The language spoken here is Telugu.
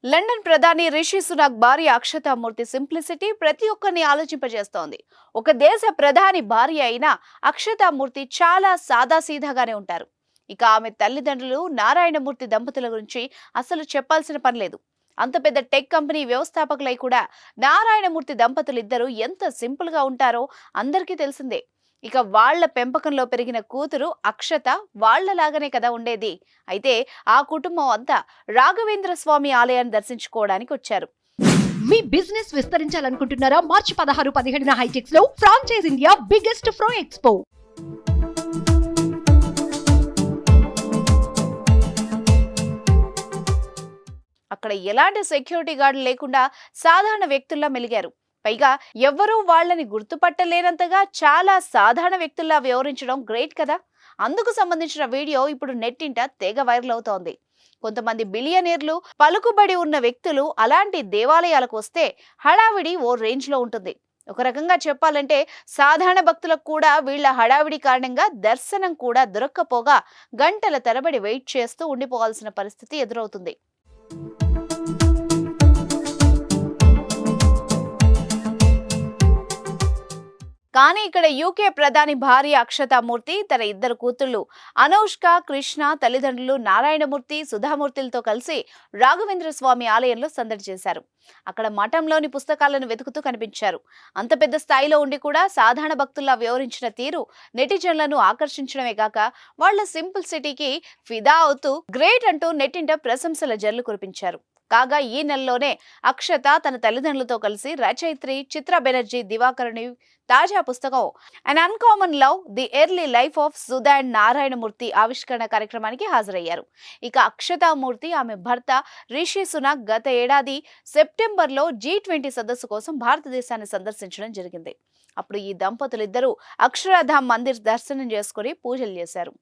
లండన్ ప్రధాని రిషి సునాక్ భార్య అక్షతా మూర్తి సింప్లిసిటీ ప్రతి ఒక్కరిని ఆలోచింపజేస్తోంది. ఒక దేశ ప్రధాని భార్య అయిన అక్షతా మూర్తి చాలా సాదాసీదాగానే ఉంటారు. ఇక ఆమె తల్లిదండ్రులు నారాయణమూర్తి దంపతుల గురించి అసలు చెప్పాల్సిన పనిలేదు. అంత పెద్ద టెక్ కంపెనీ వ్యవస్థాపకులై కూడా నారాయణమూర్తి దంపతులు ఇద్దరు ఎంత సింపుల్ గా ఉంటారో అందరికీ తెలిసిందే. ఇక వాళ్ల పెంపకంలో పెరిగిన కూతురు అక్షత వాళ్లలాగానే కదా ఉండేది. అయితే ఆ కుటుంబం అంతా రాఘవేంద్ర స్వామి ఆలయాన్ని దర్శించుకోవడానికి వచ్చారు. మీ బిజినెస్ విస్తరించాలనుకుంటున్నారా? మార్చి 16-17 హైటెక్స్ లో ఫ్రాంచైజ్ ఇండియా బిగ్గెస్ట్ ఫ్రో ఎక్స్పో. అక్కడ ఎలాంటి సెక్యూరిటీ గార్డు లేకుండా సాధారణ వ్యక్తుల్లా మెలిగారు. పైగా ఎవ్వరూ వాళ్ళని గుర్తుపట్టలేనంతగా చాలా సాధారణ వ్యక్తుల్లా వ్యవహరించడం గ్రేట్ కదా. అందుకు సంబంధించిన వీడియో ఇప్పుడు నెట్టింట తెగ వైరల్ అవుతోంది. కొంతమంది బిలియనీర్లు, పలుకుబడి ఉన్న వ్యక్తులు అలాంటి దేవాలయాలకు వస్తే హడావిడి ఓ రేంజ్ లో ఉంటుంది. ఒక రకంగా చెప్పాలంటే సాధారణ భక్తులకు కూడా వీళ్ల హడావిడి కారణంగా దర్శనం కూడా దొరక్కపోగా గంటల తరబడి వెయిట్ చేస్తూ ఉండిపోవాల్సిన పరిస్థితి ఎదురవుతుంది. కానీ ఇక్కడ యూకే ప్రధాని భార్య అక్షతా మూర్తి తన ఇద్దరు కూతుళ్లు అనౌష్క, కృష్ణ తల్లిదండ్రులు నారాయణమూర్తి, సుధామూర్తిలతో కలిసి రాఘవేంద్ర స్వామి ఆలయంలో సందడి చేశారు. అక్కడ మఠంలోని పుస్తకాలను వెతుకుతూ కనిపించారు. అంత పెద్ద స్థాయిలో ఉండి కూడా సాధారణ భక్తుల్లా వ్యవహరించిన తీరు నెటిజన్లను ఆకర్షించడమే కాక వాళ్ల సింపుల్ సిటీకి ఫిదా అవుతూ గ్రేట్ అంటూ నెట్టింట ప్రశంసల జల్లు కురిపించారు. కాగా ఈ నెలలోనే అక్షత తన తల్లిదండ్రులతో కలిసి రచయిత్రి చిత్ర బెనర్జీ దివాకరుని తాజా పుస్తకం an uncommon love the early life of Sudha and Narayana Murthy ఆవిష్కరణ కార్యక్రమానికి హాజరయ్యారు. ఇక అక్షతామూర్తి ఆమె భర్త రిషి సునాక్ గత ఏడాది సెప్టెంబర్లో G20 సదస్సు కోసం భారతదేశాన్ని సందర్శించడం జరిగింది. అప్పుడు ఈ దంపతులిద్దరూ అక్షరధామ్ మందిర్ దర్శనం చేసుకుని పూజలు చేశారు.